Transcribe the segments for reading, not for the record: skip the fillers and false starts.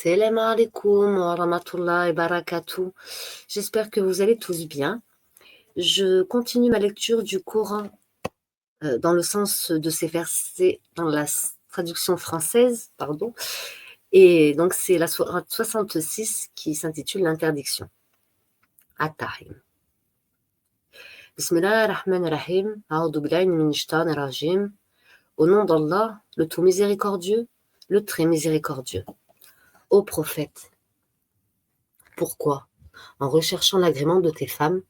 Salam alaikum wa rahmatullahi wa barakatuh. J'espère que vous allez tous bien. Je continue ma lecture du Coran dans le sens de ces versets dans la traduction française, pardon. Et donc c'est la sourate 66 qui s'intitule l'interdiction. At-Tahrim. Bismillah ar-Rahman ar-Rahim. A'udhu billahi minash shaitanir rajim. Au nom d'Allah, le tout miséricordieux, le très miséricordieux. Ô prophète, pourquoi, en recherchant l'agrément de tes femmes,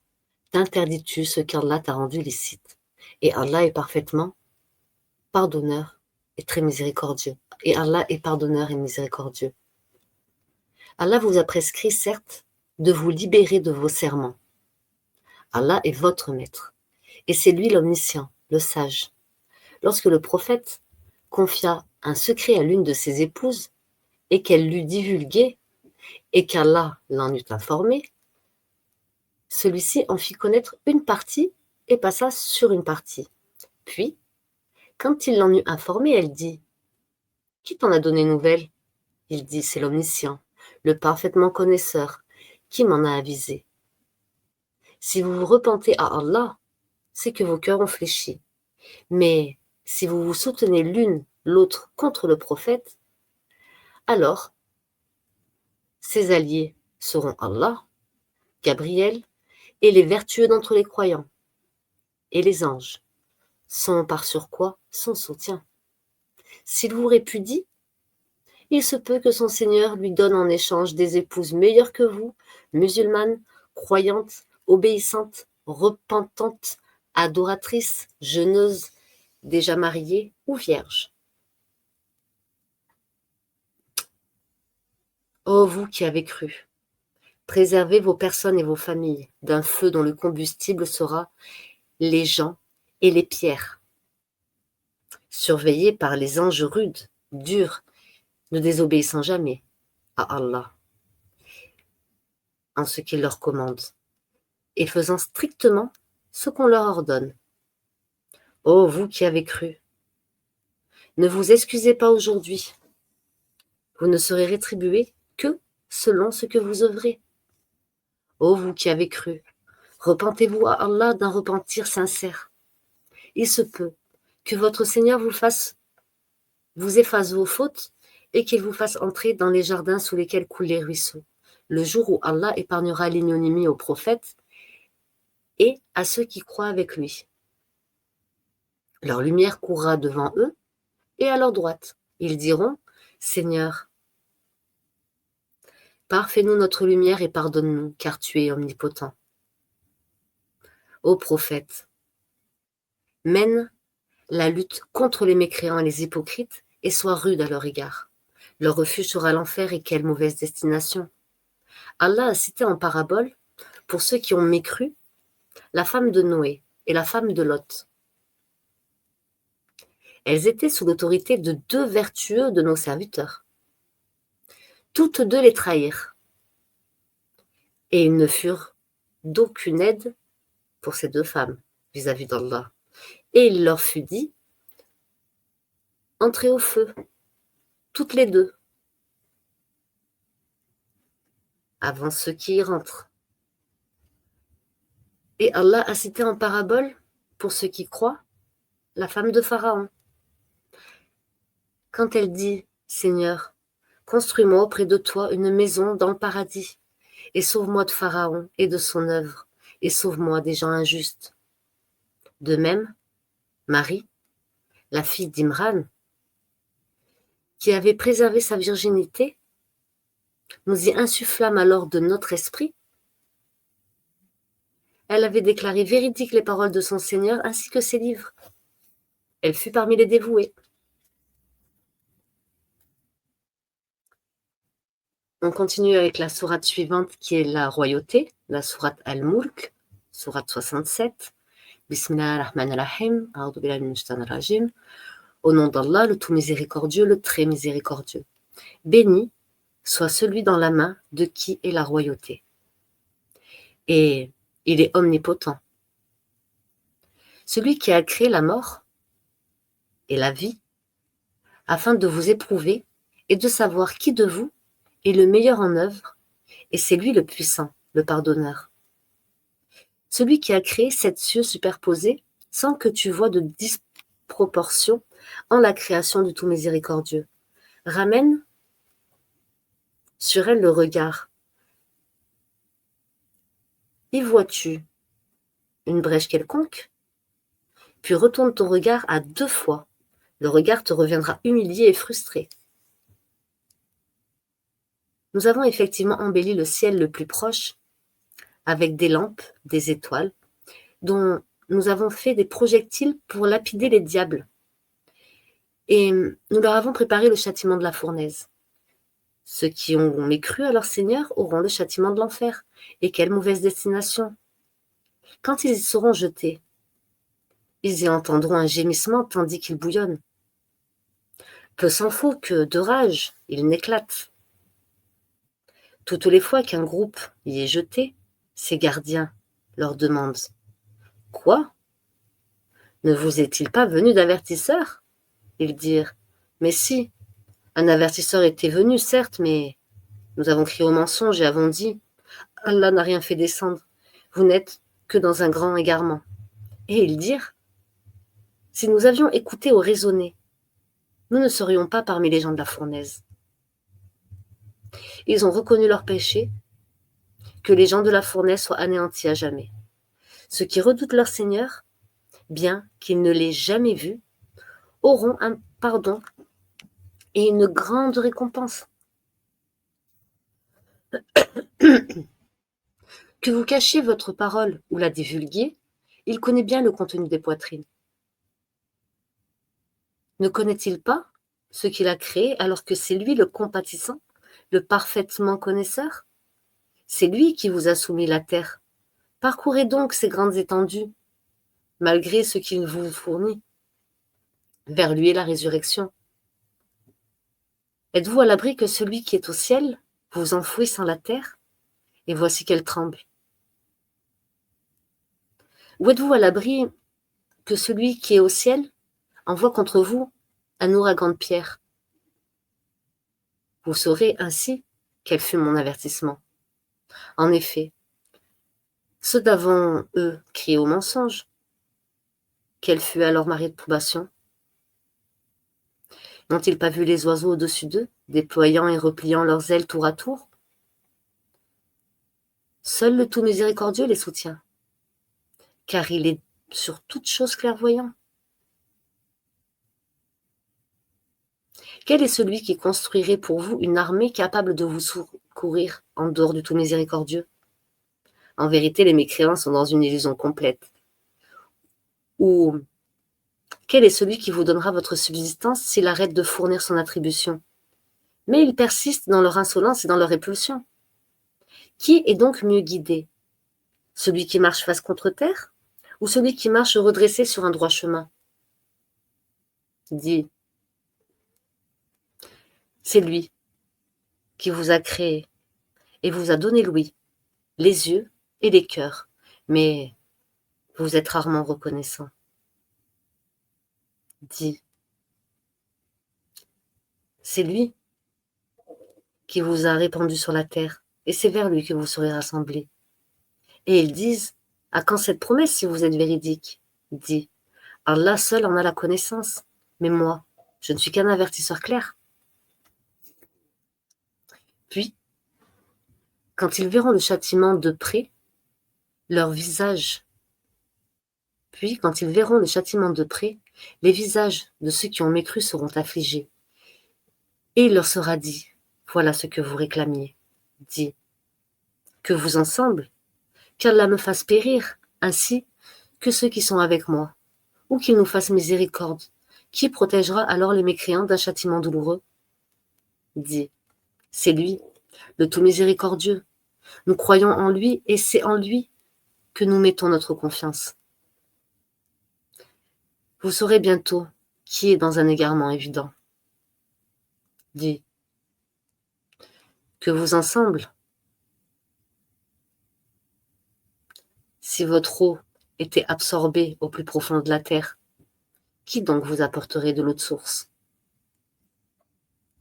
t'interdis-tu ce qu'Allah t'a rendu licite? Et Allah est parfaitement pardonneur et très miséricordieux. Et Allah est pardonneur et miséricordieux. Allah vous a prescrit, certes, de vous libérer de vos serments. Allah est votre maître. Et c'est lui l'omniscient, le sage. Lorsque le prophète confia un secret à l'une de ses épouses et qu'elle l'eut divulgué et qu'Allah l'en eut informé, celui-ci en fit connaître une partie et passa sur une partie. Puis, quand il l'en eut informé, elle dit « Qui t'en a donné nouvelle ?» Il dit « C'est l'omniscient, le parfaitement connaisseur, qui m'en a avisé. » Si vous vous repentez à Allah, c'est que vos cœurs ont fléchi. Mais si vous vous soutenez l'une l'autre contre le prophète, alors ses alliés seront Allah, Gabriel, et les vertueux d'entre les croyants, et les anges sont par surcroît son soutien. S'il vous répudie, il se peut que son Seigneur lui donne en échange des épouses meilleures que vous, musulmanes, croyantes, obéissantes, repentantes, adoratrices, jeûneuses, déjà mariées ou vierges. Ô vous qui avez cru, préservez vos personnes et vos familles d'un feu dont le combustible sera les gens et les pierres, surveillés par les anges rudes, durs, ne désobéissant jamais à Allah en ce qu'il leur commande, et faisant strictement ce qu'on leur ordonne. Ô vous qui avez cru, ne vous excusez pas aujourd'hui, vous ne serez rétribués que selon ce que vous œuvrez. Ô vous qui avez cru, repentez-vous à Allah d'un repentir sincère. Il se peut que votre Seigneur vous efface vos fautes et qu'il vous fasse entrer dans les jardins sous lesquels coulent les ruisseaux, le jour où Allah épargnera l'ignominie aux prophètes et à ceux qui croient avec lui. Leur lumière courra devant eux et à leur droite. Ils diront, Seigneur, fais-nous notre lumière et pardonne-nous, car tu es omnipotent. Ô prophète, mène la lutte contre les mécréants et les hypocrites et sois rude à leur égard. Leur refuge sera l'enfer et quelle mauvaise destination. Allah a cité en parabole, pour ceux qui ont mécru, la femme de Noé et la femme de Lot. Elles étaient sous l'autorité de deux vertueux de nos serviteurs. Toutes deux les trahirent. Et ils ne furent d'aucune aide pour ces deux femmes vis-à-vis d'Allah. Et il leur fut dit, entrez au feu, toutes les deux, avant ceux qui y rentrent. Et Allah a cité en parabole, pour ceux qui croient, la femme de Pharaon. Quand elle dit, Seigneur, construis-moi auprès de toi une maison dans le paradis, et sauve-moi de Pharaon et de son œuvre, et sauve-moi des gens injustes. De même, Marie, la fille d'Imran, qui avait préservé sa virginité, nous y insufflâmes alors de notre esprit. Elle avait déclaré véridiques les paroles de son Seigneur ainsi que ses livres. Elle fut parmi les dévoués. On continue avec la sourate suivante qui est la royauté, la sourate Al-Mulk, sourate 67. Bismillah ar-Rahman ar-Rahim, a'udhu billahi minash shaitanir rajim. Au nom d'Allah, le tout miséricordieux, le très miséricordieux. Béni soit celui dans la main de qui est la royauté. Et il est omnipotent. Celui qui a créé la mort et la vie, afin de vous éprouver et de savoir qui de vous est le meilleur en œuvre, et c'est lui le puissant, le pardonneur. Celui qui a créé 7 cieux superposés sans que tu vois de disproportion en la création du tout miséricordieux. Ramène sur elle le regard. Y vois-tu une brèche quelconque? Puis retourne ton regard à 2 fois. Le regard te reviendra humilié et frustré. Nous avons effectivement embelli le ciel le plus proche avec des lampes, des étoiles, dont nous avons fait des projectiles pour lapider les diables. Et nous leur avons préparé le châtiment de la fournaise. Ceux qui ont mécru à leur Seigneur auront le châtiment de l'enfer. Et quelle mauvaise destination! Quand ils y seront jetés, ils y entendront un gémissement tandis qu'ils bouillonnent. Peu s'en faut que, de rage, ils n'éclatent. Toutes les fois qu'un groupe y est jeté, ses gardiens leur demandent: « Quoi? Ne vous est-il pas venu d'avertisseur ?» Ils dirent: « Mais si, un avertisseur était venu, certes, mais nous avons crié au mensonge et avons dit: Allah n'a rien fait descendre, vous n'êtes que dans un grand égarement. » Et ils dirent: « Si nous avions écouté ou raisonné, nous ne serions pas parmi les gens de la fournaise. » Ils ont reconnu leur péché, que les gens de la fournaise soient anéantis à jamais. Ceux qui redoutent leur Seigneur, bien qu'ils ne l'aient jamais vu, auront un pardon et une grande récompense. Que vous cachiez votre parole ou la divulguiez, il connaît bien le contenu des poitrines. Ne connaît-il pas ce qu'il a créé alors que c'est lui le compatissant, le parfaitement connaisseur? C'est lui qui vous a soumis la terre. Parcourez donc ces grandes étendues, malgré ce qu'il vous fournit. Vers lui est la résurrection. Êtes-vous à l'abri que celui qui est au ciel vous enfouisse en la terre? Et voici qu'elle tremble. Ou êtes-vous à l'abri que celui qui est au ciel envoie contre vous un ouragan de pierre? Vous saurez ainsi quel fut mon avertissement. En effet, ceux d'avant eux criaient au mensonge. Quel fut alors ma réprobation? N'ont-ils pas vu les oiseaux au-dessus d'eux, déployant et repliant leurs ailes tour à tour? Seul le tout miséricordieux les soutient, car il est sur toute chose clairvoyant. Quel est celui qui construirait pour vous une armée capable de vous secourir en dehors du tout miséricordieux? En vérité, les mécréants sont dans une illusion complète. Ou quel est celui qui vous donnera votre subsistance s'il arrête de fournir son attribution? Mais ils persistent dans leur insolence et dans leur répulsion. Qui est donc mieux guidé? Celui qui marche face contre terre ou celui qui marche redressé sur un droit chemin? Dis, c'est lui qui vous a créé et vous a donné l'ouïe, les yeux et les cœurs, mais vous êtes rarement reconnaissant. Dis, c'est lui qui vous a répandu sur la terre, et c'est vers lui que vous serez rassemblés. Et ils disent: à quand cette promesse si vous êtes véridique? Dis, Allah seul en a la connaissance, mais moi, je ne suis qu'un avertisseur clair. Puis, quand ils verront le châtiment de près, leur visage. Puis, quand ils verront le châtiment de près, les visages de ceux qui ont mécru seront affligés. Et il leur sera dit: voilà ce que vous réclamiez. Dis, que vous ensemble, qu'Allah me fasse périr, ainsi que ceux qui sont avec moi, ou qu'il nous fasse miséricorde. Qui protégera alors les mécréants d'un châtiment douloureux? Dis, c'est lui, le tout miséricordieux. Nous croyons en lui et c'est en lui que nous mettons notre confiance. Vous saurez bientôt qui est dans un égarement évident. Dis, que vous ensemble, si votre eau était absorbée au plus profond de la terre, qui donc vous apporterait de l'eau de source?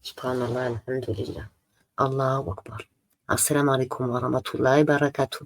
Subhanallah, alhamdulillah. Allahu Akbar. Assalamu alaikum wa rahmatullahi wa barakatuh.